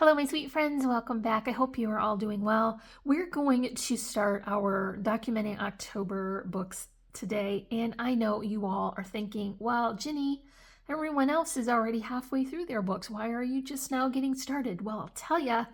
Hello, my sweet friends. Welcome back. I hope you are all doing well. We're going to start our Documenting October books today, and I know you all are thinking, well, Ginny, everyone else is already halfway through their books. Why are you just now getting started? Well, I'll tell you.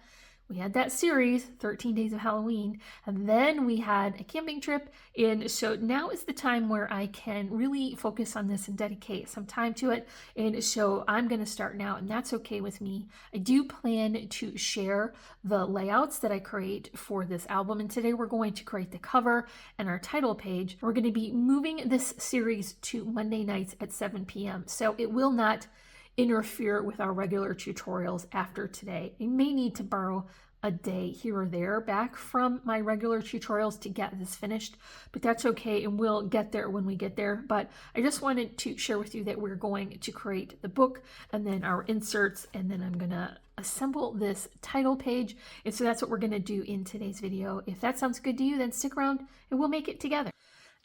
We had that series, 13 Days of Halloween, and then we had a camping trip. And so now is the time where I can really focus on this and dedicate some time to it. And so I'm going to start now, and that's okay with me. I do plan to share the layouts that I create for this album. And today we're going to create the cover and our title page. We're going to be moving this series to Monday nights at 7 p.m. So it will not interfere with our regular tutorials after today. I may need to borrow a day here or there back from my regular tutorials to get this finished, but that's okay, and we'll get there when we get there. But I just wanted to share with you that we're going to create the book and then our inserts, and then I'm gonna assemble this title page. And so that's what we're gonna do in today's video. If that sounds good to you, then stick around and we'll make it together.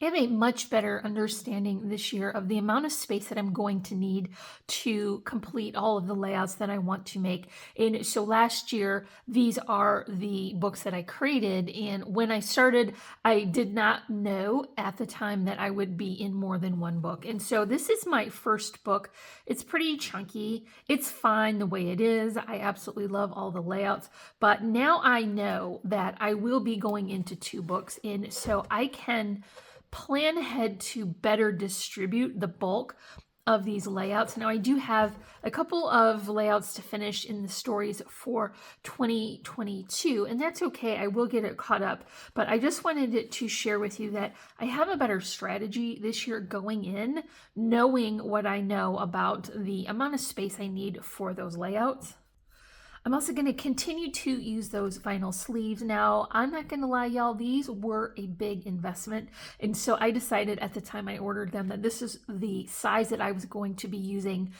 I have a much better understanding this year of the amount of space that I'm going to need to complete all of the layouts that I want to make. And so last year, these are the books that I created. And when I started, I did not know at the time that I would be in more than one book. And so this is my first book. It's pretty chunky. It's fine the way it is. I absolutely love all the layouts. But now I know that I will be going into two books. And so I can plan ahead to better distribute the bulk of these layouts. Now I do have a couple of layouts to finish in the stories for 2022, and that's okay. I will get it caught up, but I just wanted to share with you that I have a better strategy this year going in, knowing what I know about the amount of space I need for those layouts. I'm also going to continue to use those vinyl sleeves. Now, I'm not going to lie, y'all, these were a big investment. And so I decided at the time I ordered them that this is the size that I was going to be using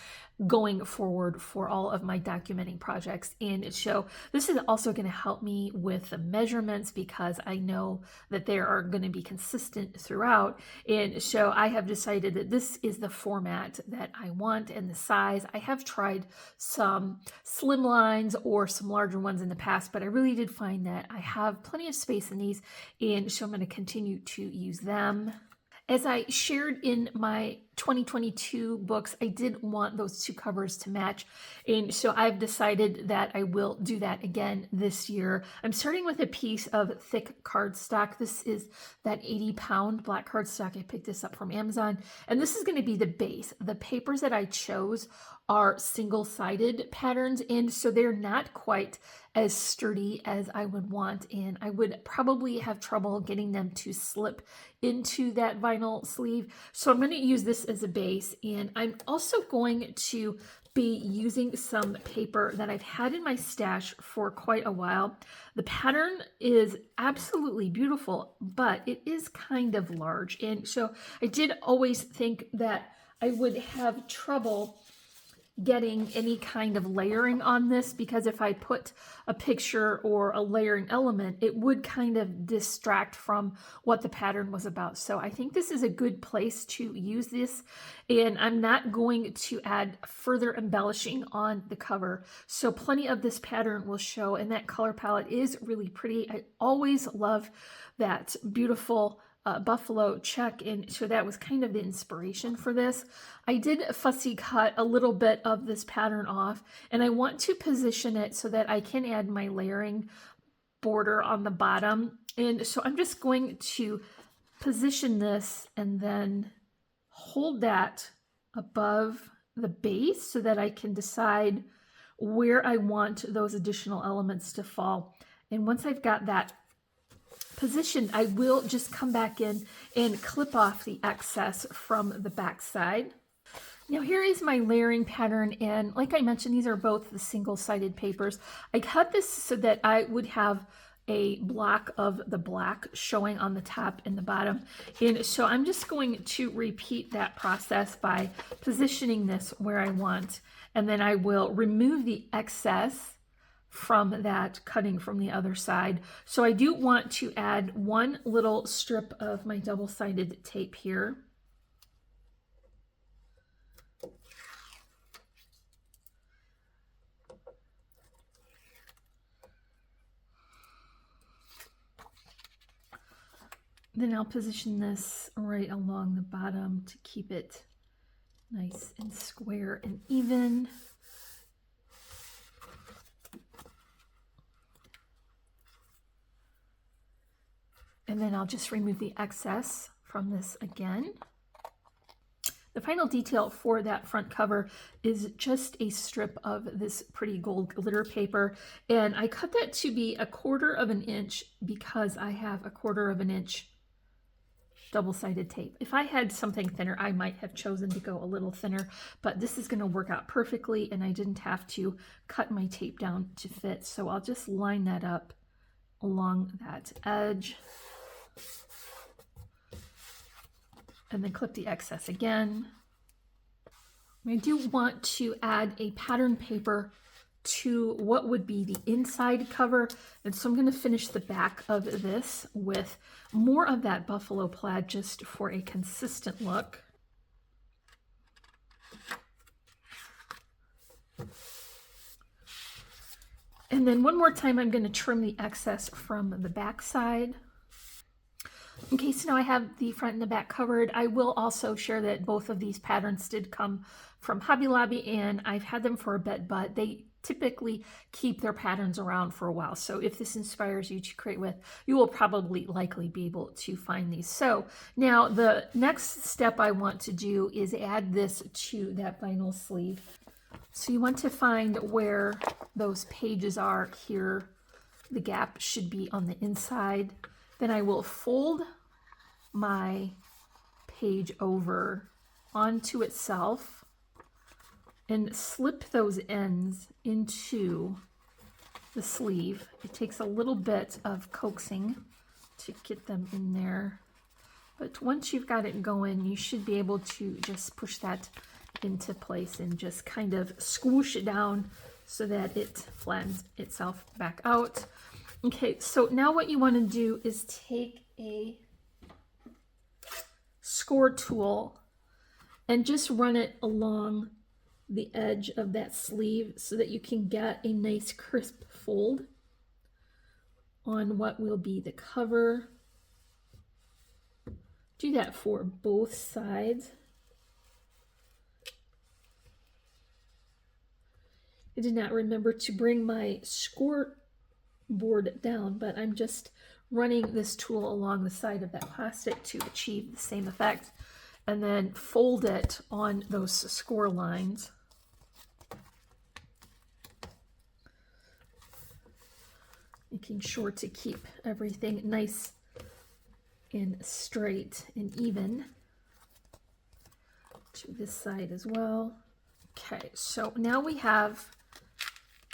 going forward for all of my documenting projects. And so this is also going to help me with the measurements because I know that they are going to be consistent throughout. And so I have decided that this is the format that I want and the size. I have tried some slim lines or some larger ones in the past, but I really did find that I have plenty of space in these, and so I'm going to continue to use them. As I shared in my 2022 books, I did want those two covers to match, and so I've decided that I will do that again this year. I'm starting with a piece of thick cardstock. This is that 80-pound black cardstock. I picked this up from Amazon, and this is going to be the base. The papers that I chose are single-sided patterns, and so they're not quite as sturdy as I would want, and I would probably have trouble getting them to slip into that vinyl sleeve. So I'm going to use this as a base, and I'm also going to be using some paper that I've had in my stash for quite a while. The pattern is absolutely beautiful, but it is kind of large, and so I did always think that I would have trouble getting any kind of layering on this, because if I put a picture or a layering element, it would kind of distract from what the pattern was about. So I think this is a good place to use this, and I'm not going to add further embellishing on the cover. So plenty of this pattern will show, and that color palette is really pretty. I always love that beautiful buffalo check, and so that was kind of the inspiration for this. I did fussy cut a little bit of this pattern off, and I want to position it so that I can add my layering border on the bottom. And so I'm just going to position this and then hold that above the base so that I can decide where I want those additional elements to fall. And once I've got that positioned, I will just come back in and clip off the excess from the back side. Now here is my layering pattern, and like I mentioned, these are both the single-sided papers. I cut this so that I would have a block of the black showing on the top and the bottom, and so I'm just going to repeat that process by positioning this where I want, and then I will remove the excess from that cutting from the other side. So I do want to add one little strip of my double-sided tape here. Then I'll position this right along the bottom to keep it nice and square and even. And then I'll just remove the excess from this again. The final detail for that front cover is just a strip of this pretty gold glitter paper. And I cut that to be 1/4 of an inch because I have 1/4 of an inch double-sided tape. If I had something thinner, I might have chosen to go a little thinner, but this is going to work out perfectly and I didn't have to cut my tape down to fit. So I'll just line that up along that edge and then clip the excess again. I do want to add a pattern paper to what would be the inside cover, and so I'm going to finish the back of this with more of that buffalo plaid just for a consistent look. And then one more time I'm going to trim the excess from the back side. Okay, so now I have the front and the back covered. I will also share that both of these patterns did come from Hobby Lobby, and I've had them for a bit, but they typically keep their patterns around for a while. So if this inspires you to create with, you will probably likely be able to find these. So now the next step I want to do is add this to that vinyl sleeve. So you want to find where those pages are here. The gap should be on the inside. Then I will fold my page over onto itself and slip those ends into the sleeve. It takes a little bit of coaxing to get them in there, but once you've got it going, you should be able to just push that into place and just kind of squish it down so that it flattens itself back out. Okay, so now what you want to do is take a score tool and just run it along the edge of that sleeve so that you can get a nice crisp fold on what will be the cover. Do that for both sides. I did not remember to bring my score board down, but I'm just running this tool along the side of that plastic to achieve the same effect, and then fold it on those score lines. Making sure to keep everything nice and straight and even to this side as well. Okay, so now we have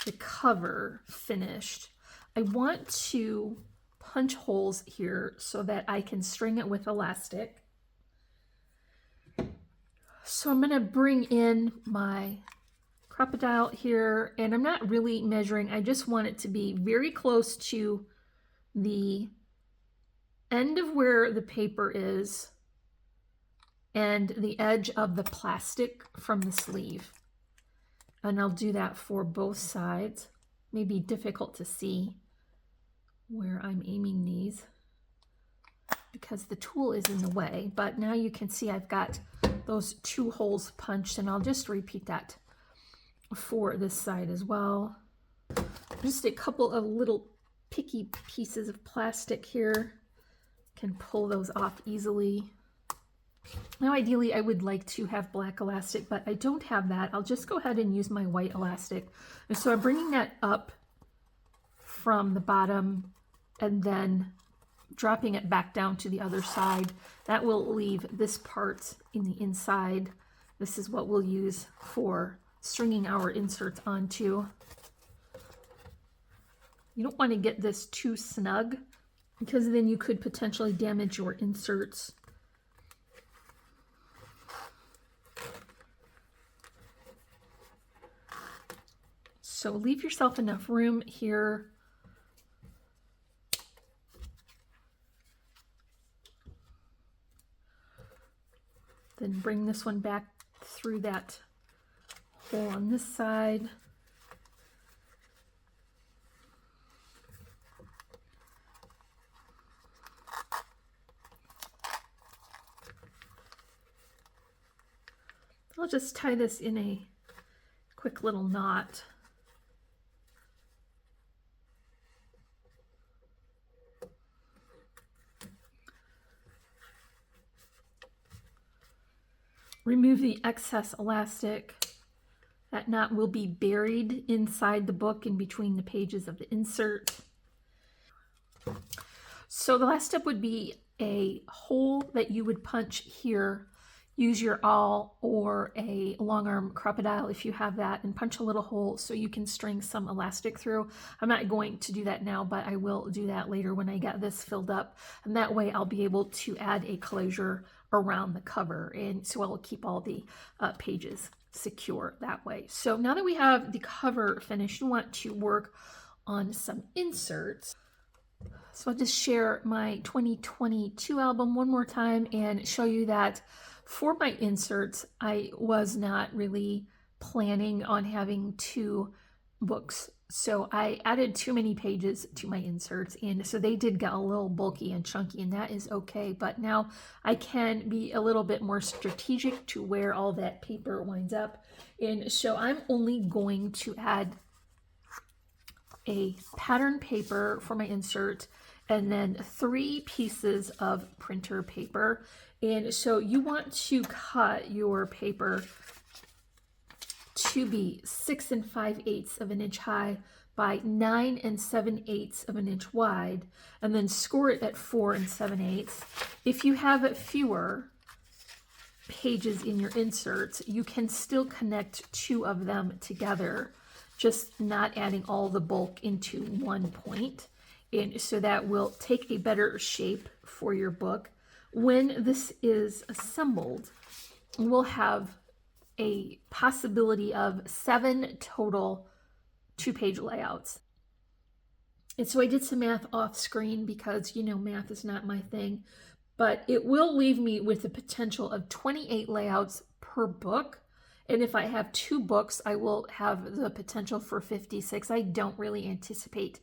the cover finished. I want to punch holes here so that I can string it with elastic. So I'm going to bring in my crocodile here, and I'm not really measuring. I just want it to be very close to the end of where the paper is and the edge of the plastic from the sleeve. And I'll do that for both sides. Maybe difficult to see where I'm aiming these because the tool is in the way, but now you can see I've got those 2 holes punched, and I'll just repeat that for this side as well. Just a couple of little picky pieces of plastic here. Can pull those off easily. Now ideally I would like to have black elastic, but I don't have that. I'll just go ahead and use my white elastic. And so I'm bringing that up from the bottom and then dropping it back down to the other side. That will leave this part in the inside. This is what we'll use for stringing our inserts onto. You don't want to get this too snug because then you could potentially damage your inserts. So leave yourself enough room here. Then bring this one back through that hole on this side. I'll just tie this in a quick little knot. Remove the excess elastic. That knot will be buried inside the book in between the pages of the insert. So the last step would be a hole that you would punch here. Use your awl or a long arm crocodile if you have that, and punch a little hole so you can string some elastic through. I'm not going to do that now, but I will do that later when I get this filled up, and that way I'll be able to add a closure around the cover, and so I'll keep all the pages secure that way. So now that we have the cover finished, we want to work on some inserts. So I'll just share my 2022 album one more time and show you that for my inserts, I was not really planning on having 2 books. So I added too many pages to my inserts, and so they did get a little bulky and chunky, and that is okay. But now I can be a little bit more strategic to where all that paper winds up. And so I'm only going to add a pattern paper for my insert, and then 3 pieces of printer paper. And so you want to cut your paper to be 6 5/8 of an inch high by 9 7/8 of an inch wide, and then score it at 4 7/8. If you have fewer pages in your inserts, you can still connect 2 of them together, just not adding all the bulk into one point. And so that will take a better shape for your book. When this is assembled, we'll have a possibility of 7 total 2-page layouts. And so I did some math off screen because, you know, math is not my thing, but it will leave me with the potential of 28 layouts per book. And if I have 2 books, I will have the potential for 56. I don't really anticipate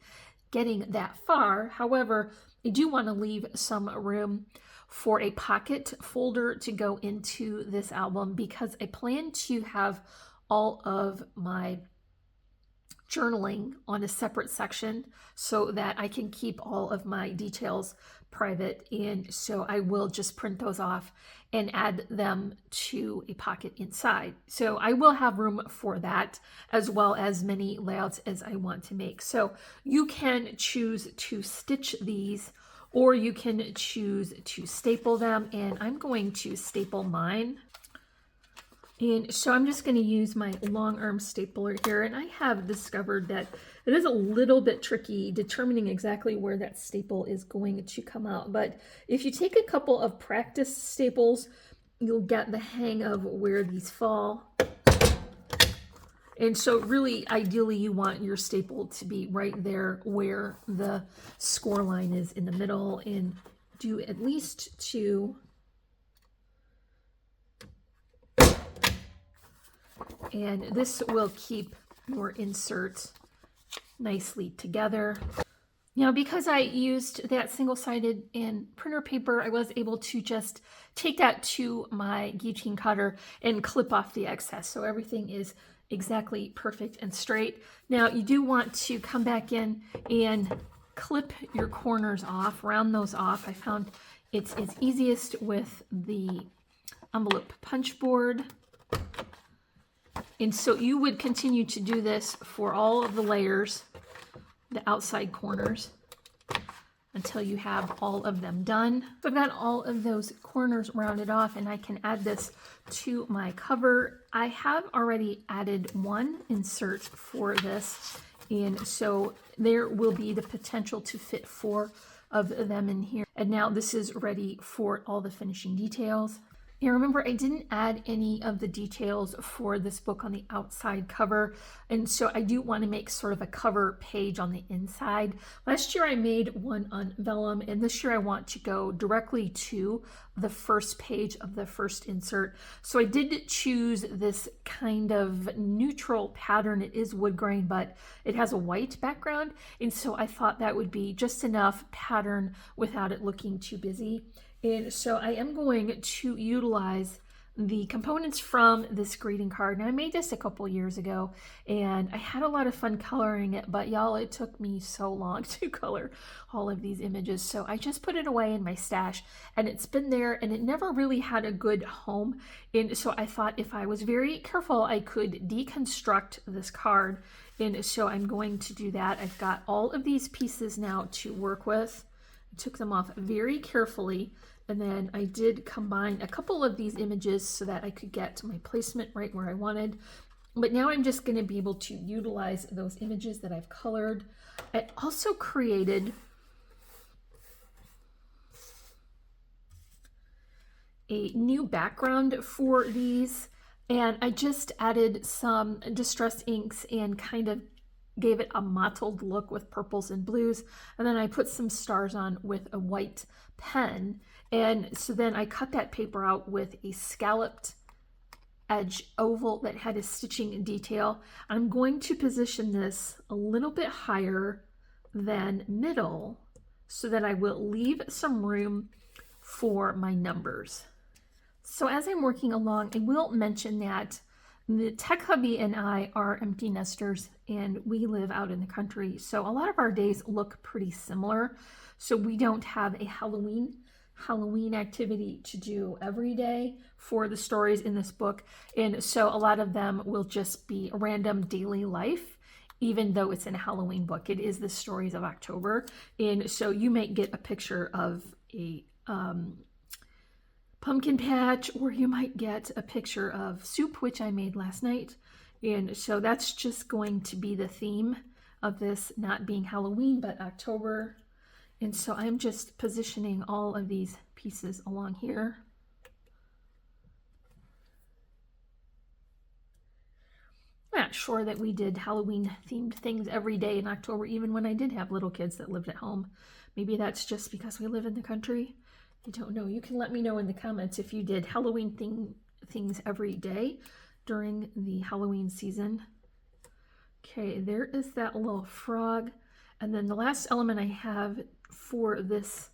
getting that far. However, I do want to leave some room for a pocket folder to go into this album, because I plan to have all of my journaling on a separate section so that I can keep all of my details private. And so I will just print those off and add them to a pocket inside. So I will have room for that, as well as many layouts as I want to make. So you can choose to stitch these, or you can choose to staple them, and I'm going to staple mine. And so I'm just going to use my long arm stapler here, and I have discovered that it is a little bit tricky determining exactly where that staple is going to come out. But if you take a couple of practice staples, you'll get the hang of where these fall. And so really, ideally, you want your staple to be right there where the score line is in the middle, and do at least 2. And this will keep your insert nicely together. Now, because I used that single-sided and printer paper, I was able to just take that to my guillotine cutter and clip off the excess. So everything is exactly perfect and straight. Now, you do want to come back in and clip your corners off, round those off. I found it's easiest with the envelope punch board. And so you would continue to do this for all of the layers, the outside corners, until you have all of them done. So I've got all of those corners rounded off, and I can add this to my cover. I have already added 1 insert for this, and so there will be the potential to fit 4 of them in here. And now this is ready for all the finishing details. And remember, I didn't add any of the details for this book on the outside cover, and so I do want to make sort of a cover page on the inside. Last year I made one on vellum, and this year I want to go directly to the first page of the first insert. So I did choose this kind of neutral pattern. It is wood grain, but it has a white background, and so I thought that would be just enough pattern without it looking too busy. And so I am going to utilize the components from this greeting card. Now, I made this a couple years ago and I had a lot of fun coloring it, but y'all, it took me so long to color all of these images. So I just put it away in my stash and it's been there and it never really had a good home. And so I thought if I was very careful, I could deconstruct this card. And so I'm going to do that. I've got all of these pieces now to work with. I took them off very carefully. And then I did combine a couple of these images so that I could get my placement right where I wanted. But now I'm just going to be able to utilize those images that I've colored. I also created a new background for these, and I just added some distress inks and kind of gave it a mottled look with purples and blues. And then I put some stars on with a white pen. And so then I cut that paper out with a scalloped edge oval that had a stitching detail. I'm going to position this a little bit higher than middle so that I will leave some room for my numbers. So as I'm working along, I will mention that the tech hubby and I are empty nesters and we live out in the country. So a lot of our days look pretty similar. So we don't have a Halloween activity to do every day for the stories in this book. And so a lot of them will just be random daily life, even though it's in a Halloween book. It is the stories of October. And so you might get a picture of a pumpkin patch, or you might get a picture of soup, which I made last night. And so that's just going to be the theme of this, not being Halloween, but October. And so I'm just positioning all of these pieces along here. I'm not sure that we did Halloween themed things every day in October, even when I did have little kids that lived at home. Maybe that's just because we live in the country. I don't know. You can let me know in the comments if you did Halloween things every day during the Halloween season. Okay, there is that little frog. And then the last element I have for this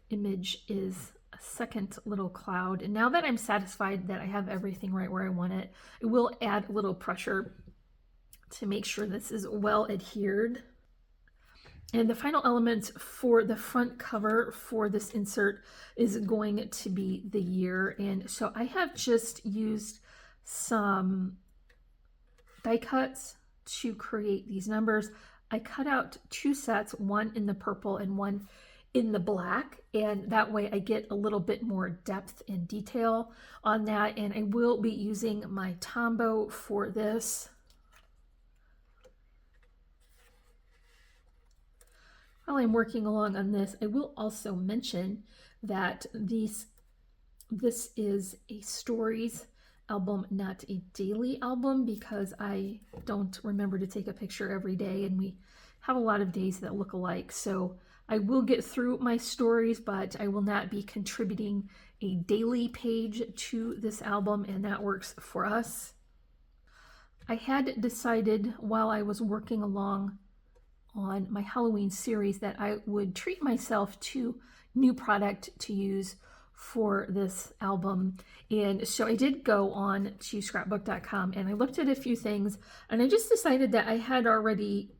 image is a second little cloud. And now that I'm satisfied that I have everything right where I want it, I will add a little pressure to make sure this is well adhered. And the final element for the front cover for this insert is going to be the year. And so I have just used some die cuts to create these numbers. I cut out two sets, one in the purple and one in the black, and that way I get a little bit more depth and detail on that. And I will be using my Tombow for this. While I'm working along on this, I will also mention that this is a stories album, not a daily album, because I don't remember to take a picture every day and we have a lot of days that look alike. So I will get through my stories, but I will not be contributing a daily page to this album, and that works for us. I had decided while I was working along on my Halloween series that I would treat myself to new product to use for this album. And so I did go on to scrapbook.com and I looked at a few things, and I just decided that I had already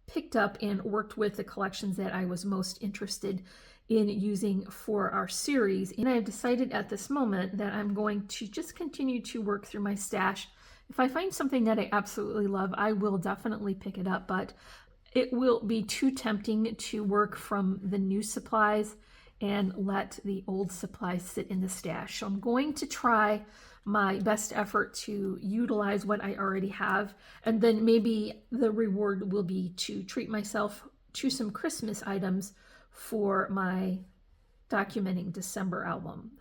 picked up and worked with the collections that I was most interested in using for our series. And I have decided at this moment that I'm going to just continue to work through my stash. If I find something that I absolutely love, I will definitely pick it up, but it will be too tempting to work from the new supplies and let the old supplies sit in the stash. So I'm going to try my best effort to utilize what I already have, and then maybe the reward will be to treat myself to some Christmas items for my Documenting December album.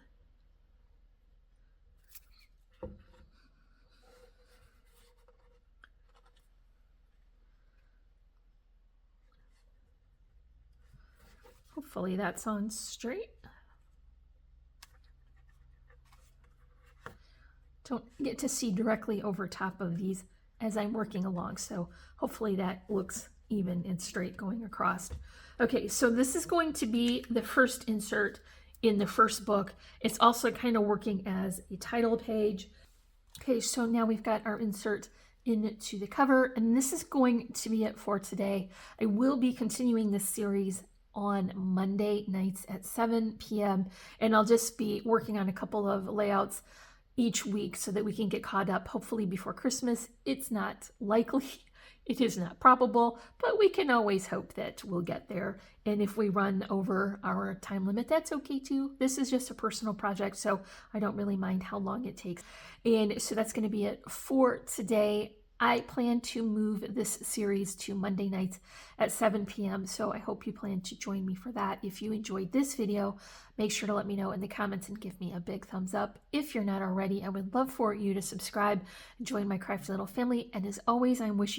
Hopefully that's on straight. Don't get to see directly over top of these as I'm working along, so hopefully that looks even and straight going across. Okay, so this is going to be the first insert in the first book. It's also kind of working as a title page. Okay, so now we've got our insert into the cover, and this is going to be it for today. I will be continuing this series on Monday nights at 7 p.m. and I'll just be working on a couple of layouts each week so that we can get caught up hopefully before Christmas. It's not likely, it is not probable, but we can always hope that we'll get there. And if we run over our time limit, that's okay too. This is just a personal project, so I don't really mind how long it takes. And so that's going to be it for today. I plan to move this series to Monday nights at 7 p.m. So I hope you plan to join me for that. If you enjoyed this video, make sure to let me know in the comments and give me a big thumbs up. If you're not already, I would love for you to subscribe and join my crafty little family. And as always, I'm wishing